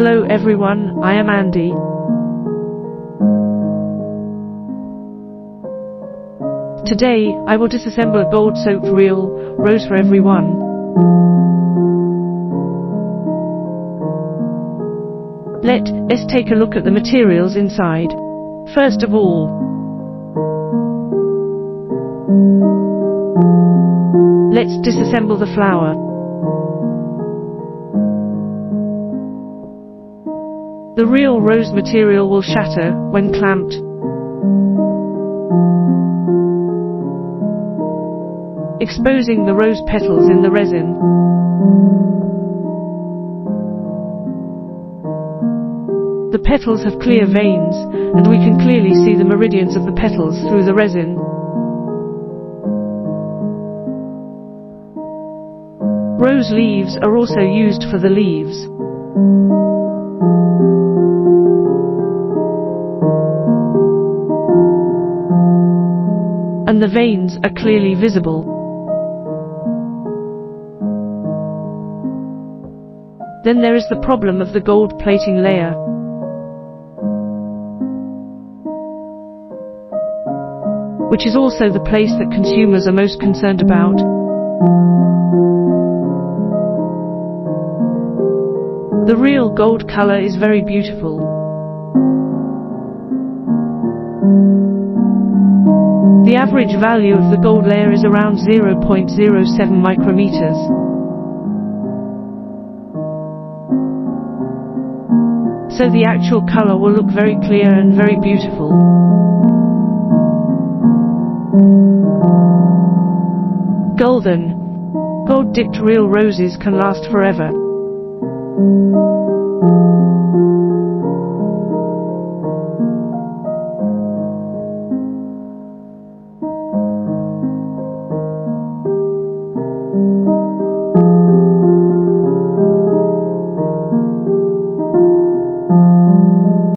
Hello everyone, I am Andy. Today, I will disassemble a gold-soaked real rose for everyone. Let's take a look at the materials inside. First of all, let's disassemble the flower. The real rose material will shatter when clamped. Exposing the rose petals in the resin. The petals have clear veins, and we can clearly see the meridians of the petals through the resin. Rose leaves are also used for the leaves. And the veins are clearly visible. Then there is the problem of the gold plating layer. Which is also the place that consumers are most concerned about. The real gold color is very beautiful. The average value of the gold layer is around 0.07 micrometers. So the actual color will look very clear and very beautiful. Golden, gold-dipped real roses can last forever.